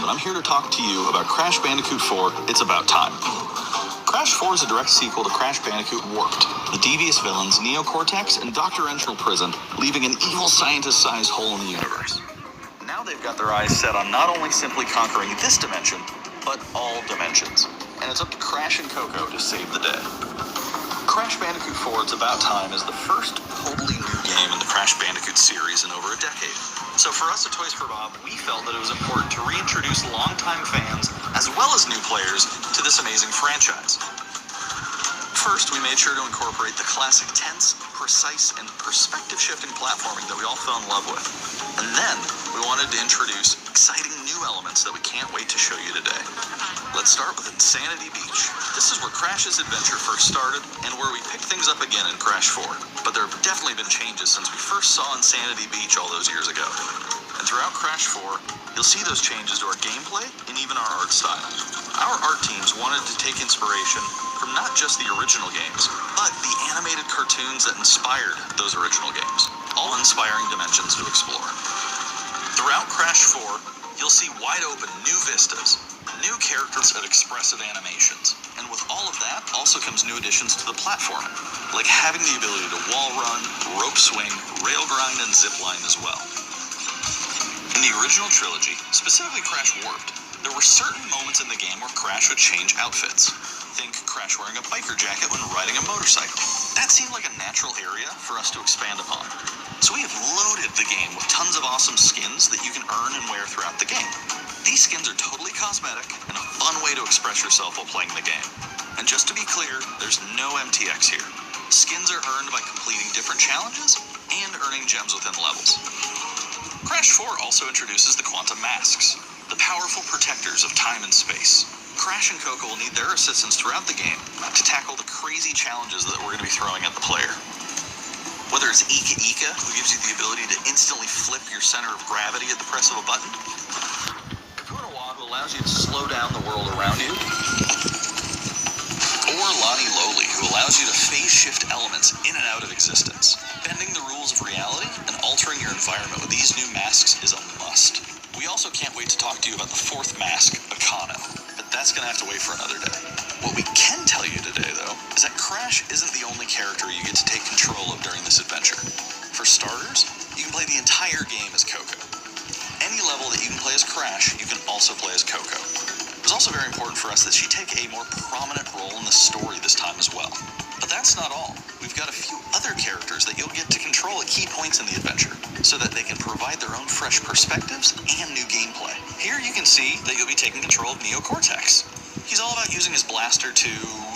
I'm here to talk to you about Crash Bandicoot 4, It's About Time. Crash 4 is a direct sequel to Crash Bandicoot Warped. The devious villains, Neo-Cortex and Dr. Entral prison, leaving an evil scientist-sized hole in the universe. Now they've got their eyes set on not only simply conquering this dimension, but all dimensions. And it's up to Crash and Coco to save the day. Crash Bandicoot 4 It's About Time is the first totally new game in the Crash Bandicoot series in over a decade. So for us at Toys for Bob, we felt that it was important to reintroduce longtime fans, as well as new players, to this amazing franchise. First, we made sure to incorporate the classic tense, precise, and perspective-shifting platforming that we all fell in love with. And then, we wanted to introduce exciting new elements that we can't wait to show you today. Let's start with Insanity Beach. This is where Crash's adventure first started, and where we picked things up again in Crash 4. But there have definitely been changes since we first saw Insanity Beach all those years ago. And throughout Crash 4, you'll see those changes to our gameplay and even our art style. Our art teams wanted to take inspiration from not just the original games, but the animated cartoons that inspired those original games. All inspiring dimensions to explore. Throughout Crash 4, you'll see wide open new vistas, new characters and expressive animations. And with all of that also comes new additions to the platform, like having the ability to wall run, rope swing, rail grind, and zip line as well. In the original trilogy, specifically Crash Warped, there were certain moments in the game where Crash would change outfits. Think Crash wearing a biker jacket when riding a motorcycle. That seemed like a natural area for us to expand upon. So we have loaded the game with tons of awesome skins that you can earn and wear throughout the game. These skins are totally cosmetic and a fun way to express yourself while playing the game. And just to be clear, there's no MTX here. Skins are earned by completing different challenges and earning gems within levels. Crash 4 also introduces the Quantum Masks, the powerful protectors of time and space. Crash and Coco will need their assistance throughout the game to tackle the crazy challenges that we're going to be throwing at the player. Whether it's Ika Ika, who gives you the ability to instantly flip your center of gravity at the press of a button, Kapuna Wa, who allows you to slow down the world around you, or Lani Loli, who allows you to phase shift elements in and out of existence. Bending the rules of reality and altering your environment with these new masks is a must. We also can't wait to talk to you about the fourth mask, Akano, but that's going to have to wait for another day. What we can tell you today, though, is that Crash isn't the only character you get to take control of during this adventure. For starters, you can play the entire game as Coco. Any level that you can play as Crash, you can also play as Coco. It was also very important for us that she take a more prominent role in the story this time as well. But that's not all. We've got a few other characters that you'll get to control at key points in the adventure, so that they can provide their own fresh perspectives and new gameplay. Here you can see that you'll be taking control of Neo-Cortex. He's all about using his blaster to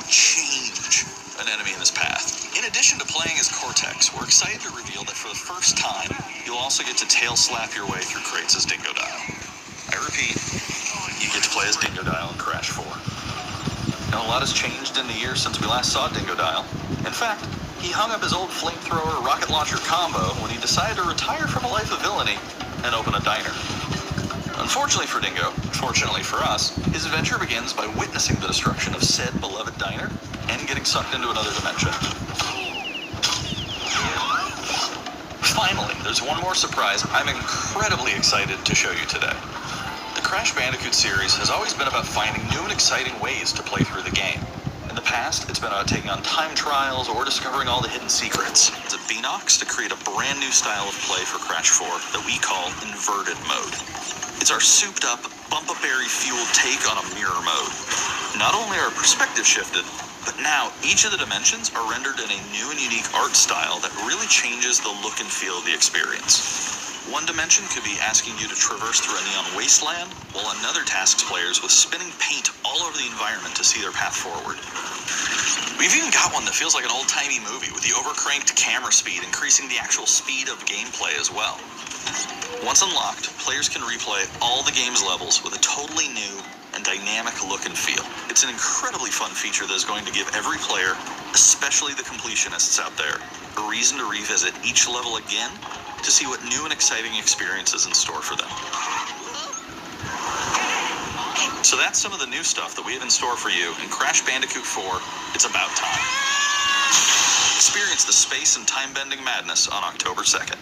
change an enemy in his path. In addition to playing as Cortex, we're excited to reveal that for the first time, you'll also get to tail slap your way through crates as Dingodile. I repeat, you get to play as Dingodile in Crash 4. Now, a lot has changed in the years since we last saw Dingodile. In fact, he hung up his old flamethrower rocket launcher combo when he decided to retire from a life of villainy and open a diner. Unfortunately for Dingo, fortunately for us, his adventure begins by witnessing the destruction of said beloved diner and getting sucked into another dimension. Finally, there's one more surprise I'm incredibly excited to show you today. The Crash Bandicoot series has always been about finding new and exciting ways to play through the game. In the past, it's been about taking on time trials or discovering all the hidden secrets. It's at Beanox to create a brand new style of play for Crash 4 that we call Inverted Mode. It's our souped-up, bumpa-berry-fueled take on a mirror mode. Not only are perspective shifted, but now each of the dimensions are rendered in a new and unique art style that really changes the look and feel of the experience. One dimension could be asking you to traverse through a neon wasteland, while another tasks players with spinning paint all over the environment to see their path forward. We've even got one that feels like an old-timey movie, with the overcranked camera speed increasing the actual speed of gameplay as well. Once unlocked, players can replay all the game's levels with a totally new and dynamic look and feel. It's an incredibly fun feature that is going to give every player, especially the completionists out there, a reason to revisit each level again to see what new and exciting experiences in store for them. So that's some of the new stuff that we have in store for you in Crash Bandicoot 4, It's About Time. Experience the space and time-bending madness on October 2nd.